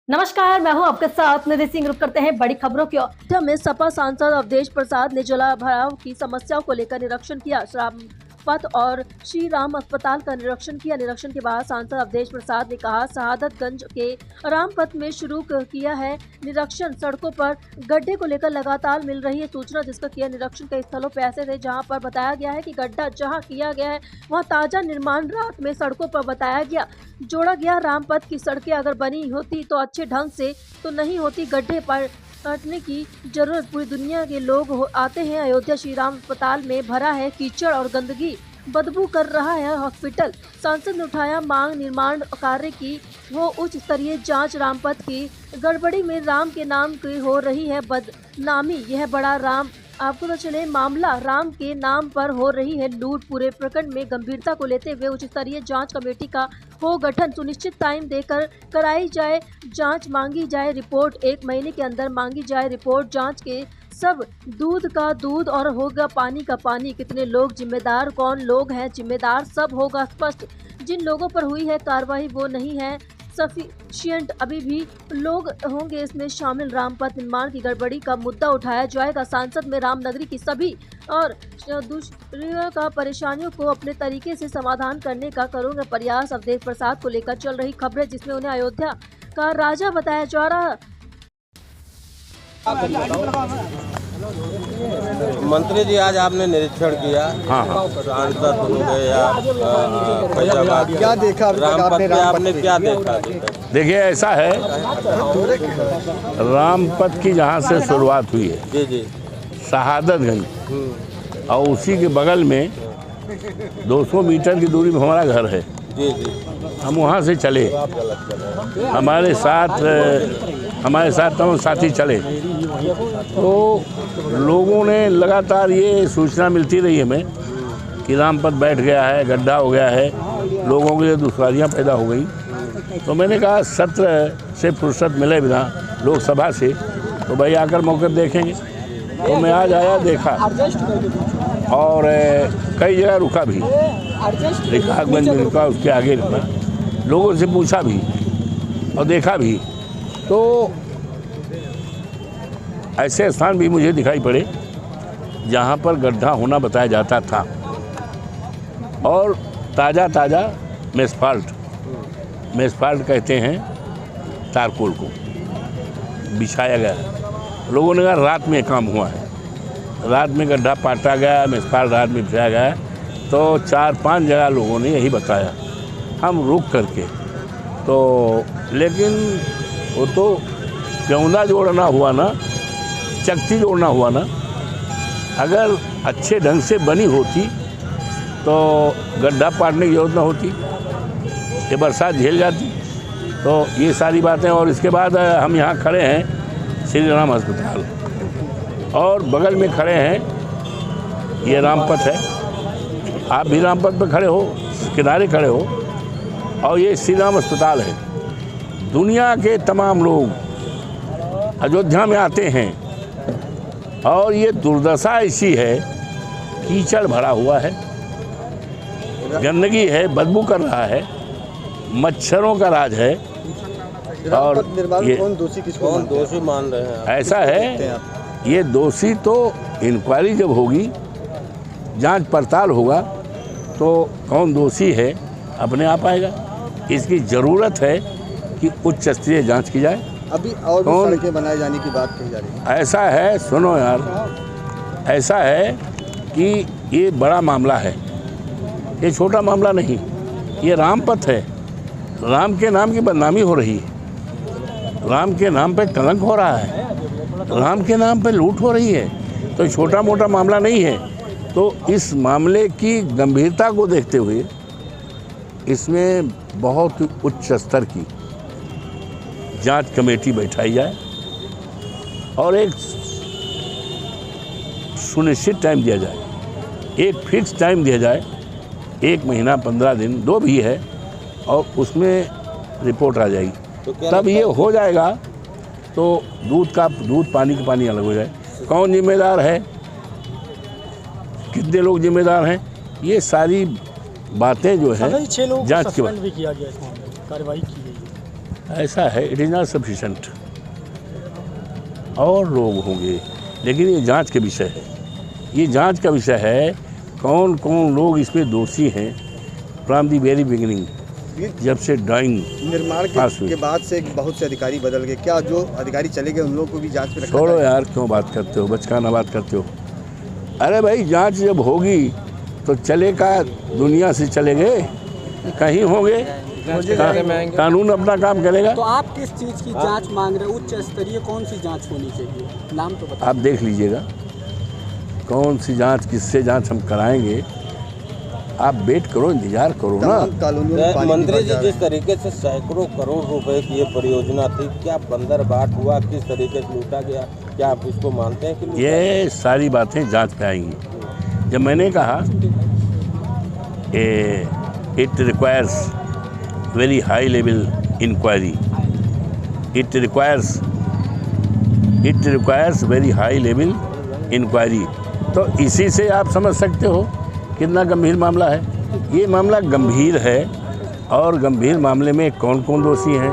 नमस्कार, मैं हूं आपके साथ निधि सिंह। रुक करते हैं बड़ी खबरों की ओर। में सपा सांसद अवधेश प्रसाद ने जल भराव की समस्याओं को लेकर निरीक्षण किया। रामपत और श्री राम अस्पताल का निरीक्षण किया। निरीक्षण के बाद सांसद अवधेश प्रसाद ने कहा, शहादतगंज के रामपत में शुरू किया है निरीक्षण। सड़कों पर गड्ढे को लेकर लगातार मिल रही है सूचना, जिसका किया निरीक्षण। कई स्थलों पर ऐसे थे जहां पर बताया गया है कि गड्ढा जहां किया गया है वहां ताजा निर्माण रात में सड़कों पर बताया गया, जोड़ा गया। रामपत की सड़कें अगर बनी होती तो अच्छे ढंग से तो नहीं होती। गड्ढे पर काटने की जरूरत। पूरी दुनिया के लोग आते हैं अयोध्या। श्री राम अस्पताल में भरा है कीचड़ और गंदगी, बदबू कर रहा है हॉस्पिटल। सांसद ने उठाया मांग, निर्माण कार्य की वो उच्च स्तरीय जांच। रामपत की गड़बड़ी में राम के नाम की हो रही है बदनामी। यह बड़ा राम आपको तो चले मामला राम के नाम पर हो रही है लूट। पूरे प्रकरण में गंभीरता को लेते हुए उच्च स्तरीय जांच कमेटी का हो गठन। सुनिश्चित टाइम देकर कराई जाए जांच, मांगी जाए रिपोर्ट। 1 महीने के अंदर मांगी जाए रिपोर्ट। जांच के सब दूध का दूध और होगा पानी का पानी। कितने लोग जिम्मेदार, कौन लोग हैं जिम्मेदार, सब होगा स्पष्ट। जिन लोगों पर हुई है कार्रवाई वो नहीं है सफिशिएंट, अभी भी लोग होंगे इसमें शामिल। रामपथ निर्माण की गड़बड़ी का मुद्दा उठाया जाएगा। सांसद में रामनगरी की सभी और दूसरी का परेशानियों को अपने तरीके से समाधान करने का करूंगा प्रयास। अवधेश प्रसाद को लेकर चल रही खबरें, जिसमें उन्हें अयोध्या का राजा बताया जा रहा। मंत्री जी, आज आपने निरीक्षण किया। सांसद हो गए आप, क्या देखा आपने क्या देखा? देखिए, ऐसा है, रामपथ की जहाँ से शुरुआत हुई है जी जी, शहादतगंज, और उसी के बगल में 200 मीटर की दूरी में हमारा घर है। जी जी, हम वहाँ से चले, हमारे साथ तमाम साथी चले, तो लोगों ने लगातार ये सूचना मिलती रही हमें कि रामपथ बैठ गया है, गड्ढा हो गया है, लोगों के लिए दुश्वारियाँ पैदा हो गई। तो मैंने कहा, सत्र से फुर्सत मिले बिना लोकसभा से, तो भाई आकर मौके देखेंगे। तो मैं आज आया, देखा, और कई जगह रुका भी, रिकागंज में रुका, उसके आगे रुका, लोगों से पूछा भी और देखा भी। तो ऐसे स्थान भी मुझे दिखाई पड़े जहाँ पर गड्ढा होना बताया जाता था, और ताज़ा मेसफाल्ट कहते हैं तारकोल को, बिछाया गया। लोगों ने कहा रात में काम हुआ है, रात में गड्ढा पाटा गया, मेसफाल्ट रात में बिछाया गया। तो 4-5 जगह लोगों ने यही बताया। हम रुक करके तो, लेकिन वो तो प्यौना जोड़ना हुआ ना, चकती जोड़ना हुआ ना। अगर अच्छे ढंग से बनी होती तो गड्ढा पाटने की जरूरत ना होती, ये बरसात झेल जाती। तो ये सारी बातें, और इसके बाद हम यहाँ खड़े हैं श्री राम अस्पताल, और बगल में खड़े हैं, ये रामपथ है, आप भी रामपथ पर खड़े हो, किनारे खड़े हो, और ये श्री राम अस्पताल है। दुनिया के तमाम लोग अयोध्या में आते हैं, और ये दुर्दशा ऐसी है, कीचड़ भरा हुआ है, गंदगी है, बदबू कर रहा है, मच्छरों का राज है। और ये कौन दोषी मान रहे हैं? ऐसा है, ये दोषी तो इंक्वायरी जब होगी, जांच पड़ताल होगा, तो कौन दोषी है अपने आप आएगा। इसकी ज़रूरत है कि उच्च स्तरीय जांच की जाए। अभी और भी सड़कें बनाए जाने की बात कही जा रही है। ऐसा है, सुनो यार, ऐसा है कि ये बड़ा मामला है, ये छोटा मामला नहीं। ये रामपथ है, राम के नाम की बदनामी हो रही है, राम के नाम पे कलंक हो रहा है, राम के नाम पे लूट हो रही है। तो छोटा मोटा मामला नहीं है। तो इस मामले की गंभीरता को देखते हुए इसमें बहुत उच्च स्तर की जांच कमेटी बैठाई जाए, और एक सुनिश्चित टाइम दिया जाए, एक फिक्स टाइम दिया जाए, 1 महीना 15 दिन जो भी है, और उसमें रिपोर्ट आ जाएगी। तो तब ये हो जाएगा, तो दूध पानी का पानी अलग हो जाए। कौन जिम्मेदार है, कितने लोग जिम्मेदार हैं, ये सारी बातें जो है जांच के बाद भी किया गया, इस मामले में कार्रवाई की गई है। ऐसा है, इट इज़ नॉट सफिशेंट। और लोग होंगे, लेकिन ये जांच का विषय है। ये जांच का विषय है, कौन कौन लोग इसमें दोषी हैं फ्रॉम दी वेरी बिगिनिंग, जब से ड्राइंग निर्माण के बाद से बहुत से अधिकारी बदल गए, क्या जो अधिकारी चले गए उन लोगों को भी जांच में रखा छोड़ो जाएगा? यार, क्यों बात करते हो, बचकाना बात करते हो। अरे भाई, जांच जब होगी तो चले का दुनिया से चले गए, कहीं होंगे, कानून अपना काम करेगा। तो आप किस चीज़ की जांच मांग रहे हैं? उच्च स्तरीय कौन सी जांच होनी चाहिए? नाम तो बताइए। आप देख लीजिएगा कौन सी जांच, किससे जांच हम कराएंगे। आप वेट करो, इंतजार करो ना। तमाम कॉलोनियों में पानी मंत्री भर जी, जा रहा जिस तरीके से सैकड़ों करोड़ रुपए की ये परियोजना थी, क्या बंदर बाट हुआ, किस तरीके से लूटा गया, क्या आप इसको मानते हैं कि लूटा गया? ये सारी बातें जांच पे आएंगी। जब मैंने कहा it requires very high level inquiry, it requires very high level inquiry, तो इसी से आप समझ सकते हो कितना गंभीर मामला है। ये मामला गंभीर है, और गंभीर मामले में कौन कौन दोषी हैं,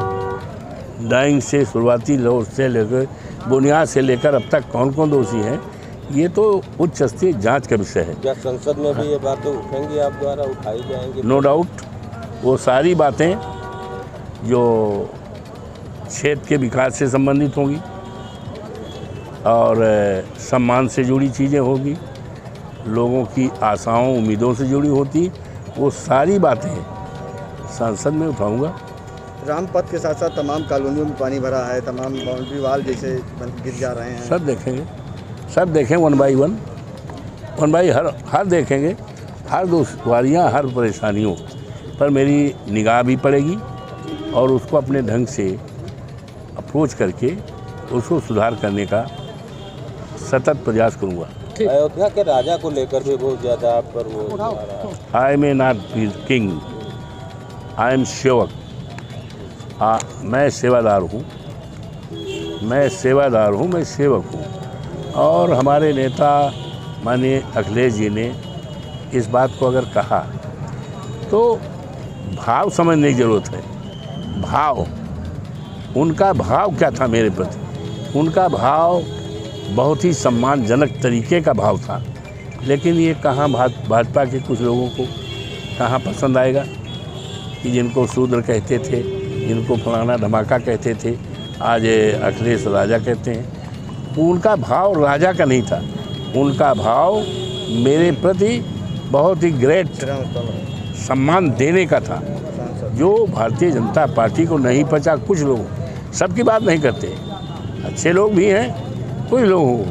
ड्राइंग से शुरुआती लोग से लेकर बुनियाद से लेकर अब तक कौन कौन दोषी हैं, ये तो उच्च स्तरीय जांच का विषय है। क्या संसद में भी ये बातें उठेंगी, आप द्वारा उठाई जाएंगी? नो डाउट, वो सारी बातें जो क्षेत्र के विकास से संबंधित होंगी और सम्मान से जुड़ी चीज़ें होगी, लोगों की आशाओं उम्मीदों से जुड़ी होती, वो सारी बातें संसद में उठाऊंगा। रामपथ के साथ साथ तमाम कॉलोनियों में पानी भरा है, तमाम बाउंड्री वाल जैसे गिर जा रहे हैं। सब देखेंगे, सब देखें वन बाई हर देखेंगे, हर दुश्वारियाँ, हर परेशानियों पर मेरी निगाह भी पड़ेगी, और उसको अपने ढंग से अप्रोच करके उसको सुधार करने का सतत प्रयास करूँगा। अयोध्या के राजा को लेकर भी बहुत ज़्यादा आप पर वो आ रहा है। I may not be king, I am सेवक। मैं सेवादार हूँ, मैं सेवक हूँ। और हमारे नेता माननीय अखिलेश जी ने इस बात को अगर कहा तो भाव समझने की ज़रूरत है। भाव, उनका भाव क्या था मेरे प्रति? उनका भाव बहुत ही सम्मानजनक तरीके का भाव था, लेकिन ये कहाँ भाजपा के कुछ लोगों को कहाँ पसंद आएगा कि जिनको शूद्र कहते थे, जिनको फलाना धमाका कहते थे, आज अखिलेश राजा कहते हैं। उनका भाव राजा का नहीं था, उनका भाव मेरे प्रति बहुत ही ग्रेट सम्मान देने का था, जो भारतीय जनता पार्टी को नहीं पचा। कुछ लोग, सबकी बात नहीं करते, अच्छे लोग भी हैं, कुछ लोग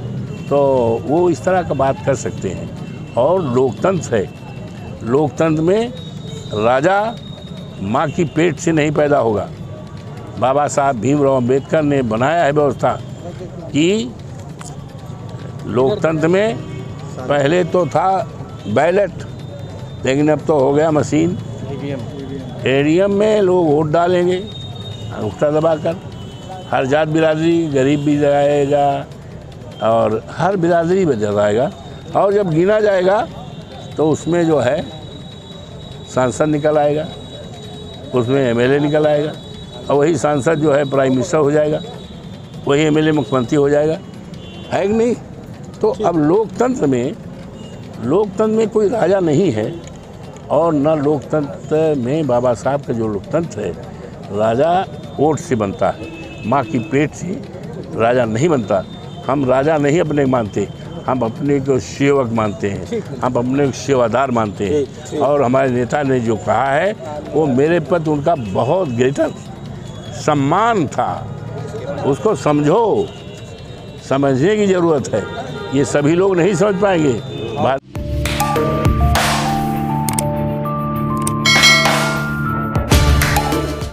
तो वो इस तरह का बात कर सकते हैं। और लोकतंत्र है, लोकतंत्र में राजा माँ की पेट से नहीं पैदा होगा। बाबा साहब भीमराव अम्बेडकर ने बनाया है व्यवस्था कि लोकतंत्र में पहले तो था बैलेट, लेकिन अब तो हो गया मशीन, ईवीएम में लोग वोट डालेंगे अंगूठा दबाकर। हर जात बिरादरी, गरीब भी जाएगा और हर बिरादरी में जाएगा, और जब गिना जाएगा तो उसमें जो है सांसद निकल आएगा, उसमें एमएलए निकल आएगा, और वही सांसद जो है प्राइम मिनिस्टर हो जाएगा, वही एमएलए मुख्यमंत्री हो जाएगा, है कि नहीं? तो अब लोकतंत्र में कोई राजा नहीं है, और न लोकतंत्र में बाबा साहब का जो लोकतंत्र है, राजा वोट से बनता है, माँ की पेट से राजा नहीं बनता। हम राजा नहीं अपने मानते, हम अपने को सेवक मानते हैं, हम अपने को सेवादार मानते हैं। और हमारे नेता ने जो कहा है वो मेरे प्रति उनका बहुत ग्रेटर सम्मान था, उसको समझो, समझने की ज़रूरत है। ये सभी लोग नहीं समझ पाएंगे।